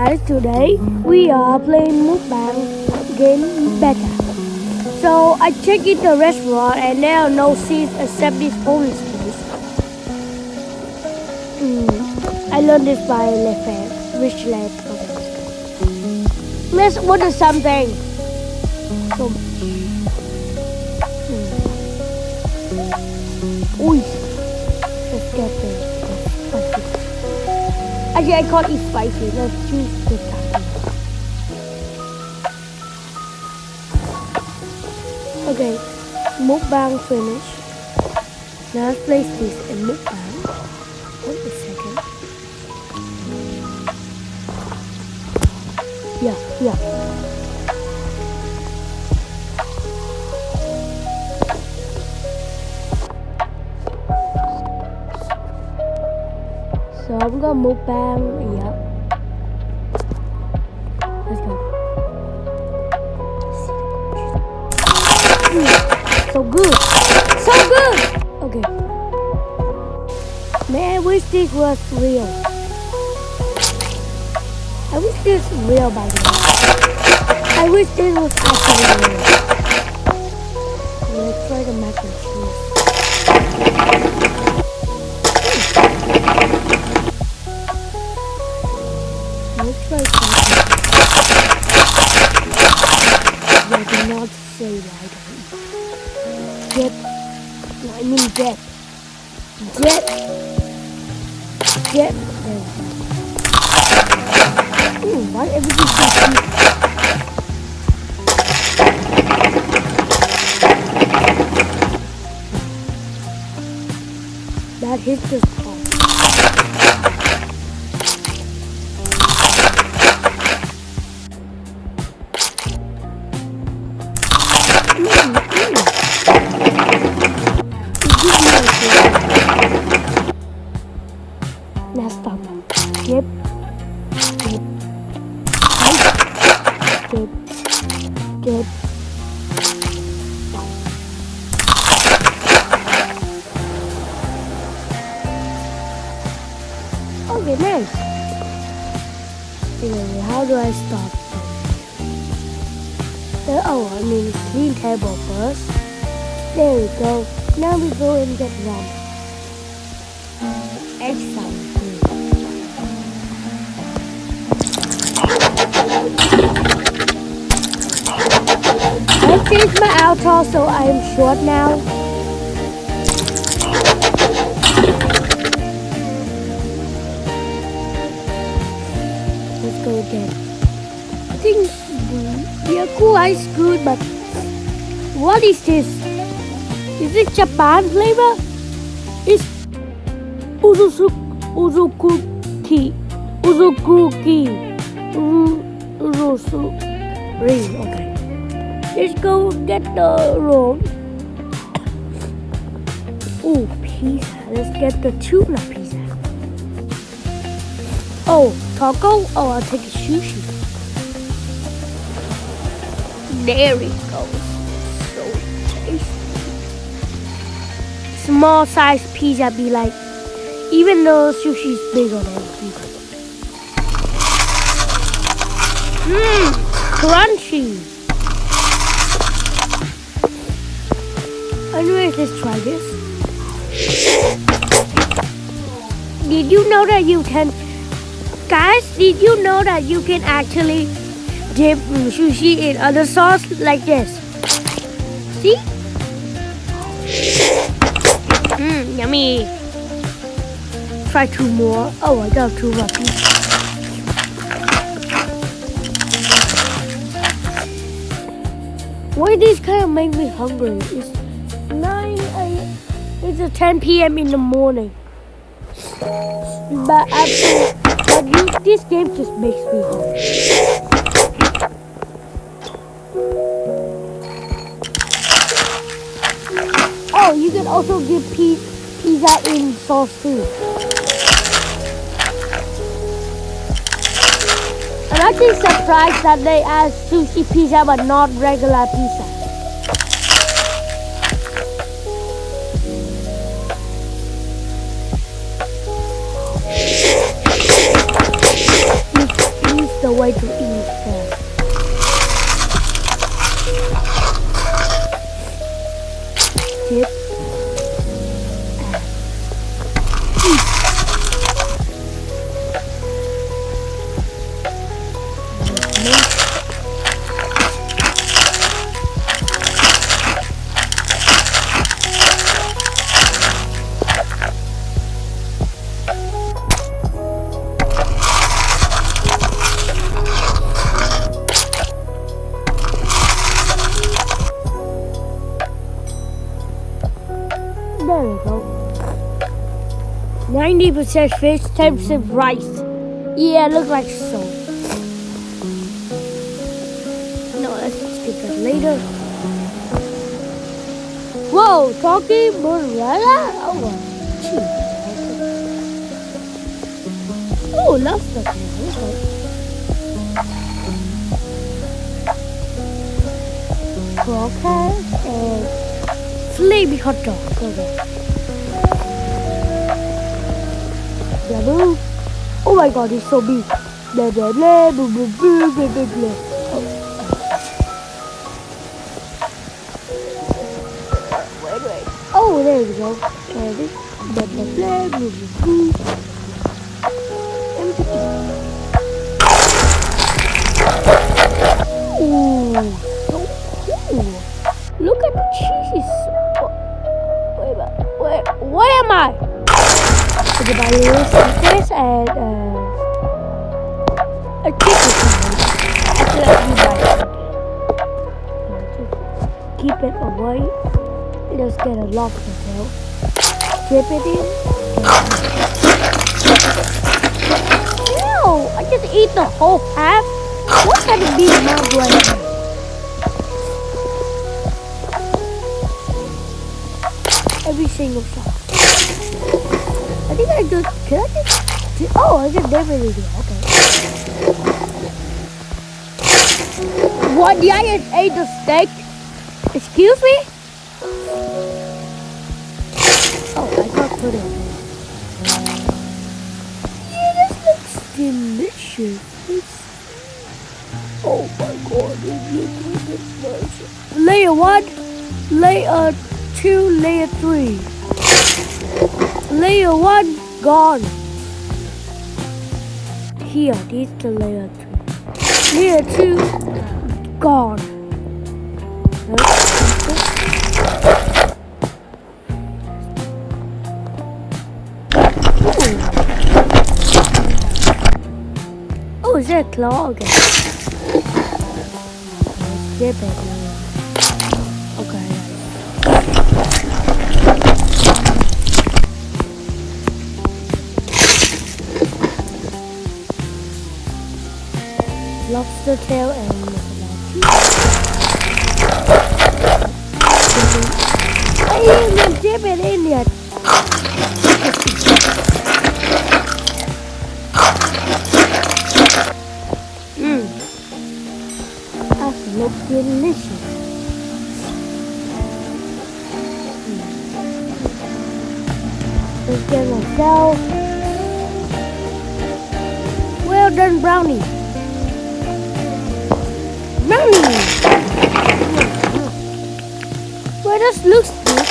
Guys, today we are playing Mukbang game beta. So I checked in the restaurant and there are no seats except this police place. I learned this by Rich Lad. Let's order something. So let's get the spicy. Actually, I can't eat spicy. Let's choose the taco. Okay, Mukbang finish. Now let's place this in Mukbang. Wait a second. Yeah. So I'm gonna Mukbang. Yep. Let's go. So good. Okay. Man, I wish this was real. I wish this was real, by the way. I wish this was actually real. Let's try the mac and cheese. Let's try something. I do not say like Jet. Ooh, why everything so cheap? That hits the spot. Now stop. Yep. Okay, nice. Anyway, how do I stop? Clean table first. There we go. Now we go and get ramen. Excellent. I changed my outro so I am short now. Let's go again. I think Yaku ice good, but what is this? Is it Japan flavor? It's Uzukuki. Okay. Let's go get the roll. Oh, pizza. Let's get the tuna pizza. Oh, taco? Oh, I'll take a sushi. There it goes. So tasty. Small size pizza be like, even though sushi is bigger than pizza. Crunchy. Anyways, let's try this. Did you know that you can, guys? Did you know that you can actually dip sushi in other sauce like this? See? Yummy. Try two more. Oh, I got two more pieces. Why this kind of make me hungry? It's 9 a.m. It's 10 p.m. in the morning. This game just makes me hungry. Oh, you can also get pizza in sauce too. I'm actually surprised that they add sushi pizza but not regular pizza. the way to eat fast. Dip. There we go. 90% fish, 10% rice. Yeah, look like so. No, let's skip that later. Whoa, talking mozzarella? Oh, cheese. Oh, lobster. Okay. Croquettes and flaming hot dogs. Okay. Blah, oh my god, it's so big. Blah, blah, blah, blah, blah, blah, blah, blah, blah. Wait. Oh, there we go. And this. Blah, blah, blah, blah, blah, blah. Ooh, so cool. Look at the cheese. Where am I? Okay, by little sneakers and a chicken sandwich. Actually, keep it away. Let's get a lobster tail. Dip it in. Ew! I just eat the whole half. What kind of big mouth do I have? Every single shot. I think I just, can I just, oh, I just definitely do, okay. What, the I just ate the steak? Excuse me? Oh, I can't put it. Yeah, this looks delicious. Oh my god, it looks delicious. Layer 1, layer 2, layer 3. Layer 1 gone. Here, this is the layer 2. Layer 2 gone. Oh, is that a claw again? Dip it. Okay. Lobster tail and I didn't even dip it in yet. That looks delicious. Let's get myself. Well done, brownie. Well, this looks good.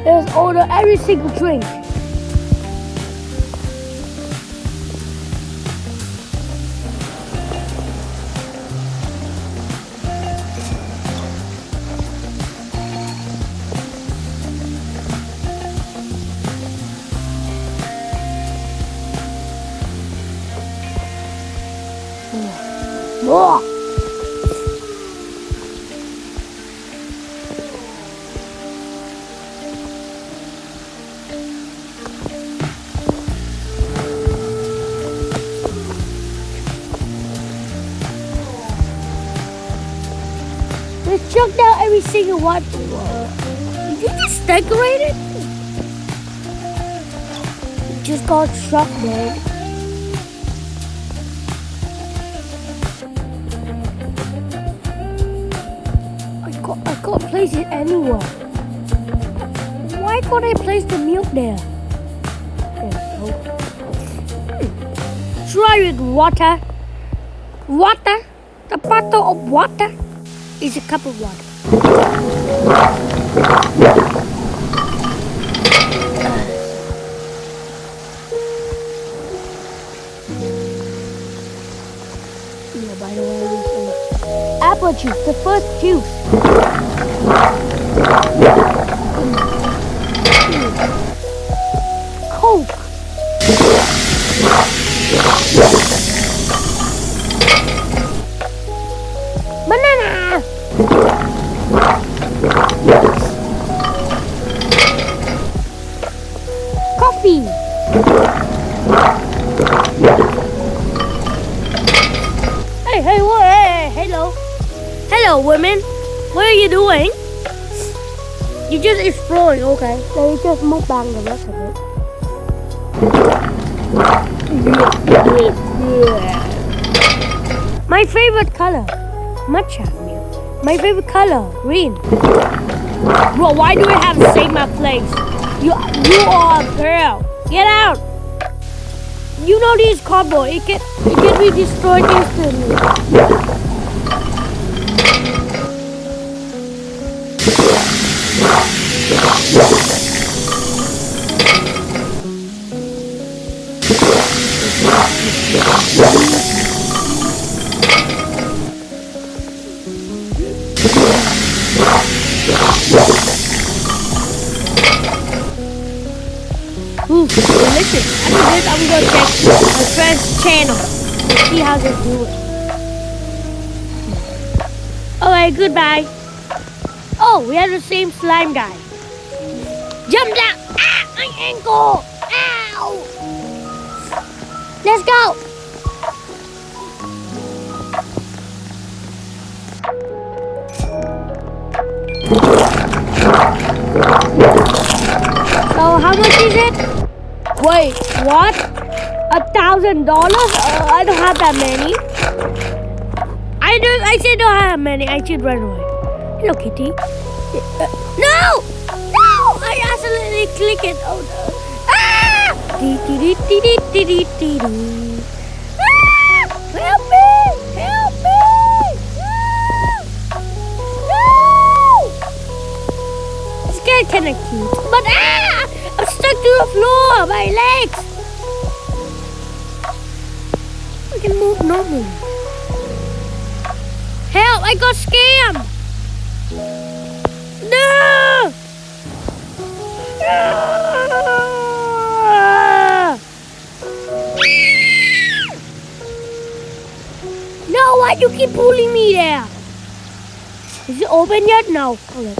Let's order every single drink. More. Let's chuck down every single one. Did you just decorate it? It just got struck, man. can't place it anywhere. Why can't I place the milk there? There we go. Try with water. Water. The bottle of water is a cup of water. By the way, apple juice, the first juice. Coke. Banana. Coffee. Hello. Hello, women. What are you doing? You're just exploring, okay. So you just mukbang the rest of it. My favorite color, matcha milk. My favorite color, green. Bro, why do we have to save my place? You are a girl. Get out. You know this cardboard. It can be destroyed instantly. Ooh, delicious. After this, I'm gonna check my friend's channel and see how they do it. Alright, goodbye. Oh, we have the same slime guy. Jump down! Ah, my ankle! Ow! Let's go! So how much is it? Wait, what? $1,000? I don't have that many. I said don't have many. I should run away. Hello, kitty. No! No! I accidentally clicked it. Oh no. Ah! Ah! Help me! Help me! No! This guy kind of cute. But I'm stuck to the floor. My legs. I can move normally. Help! I got scammed. No! No, why you keep pulling me there? Is it open yet? No. Okay.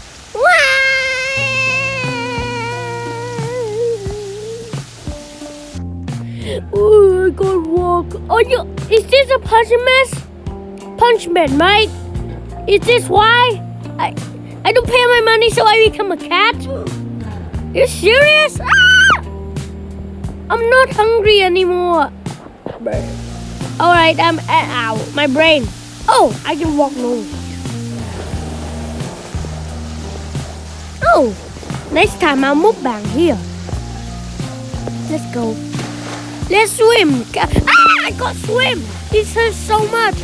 Oh, I can't walk. Is this a punishment, right? Is this why? I don't pay my money so I become a cat? You serious? Ah! I'm not hungry anymore. Alright, ow, my brain. Oh, I can walk normally. Oh, next time I'll mukbang here. Let's go. Let's swim. Ah, I can't swim. This hurts so much.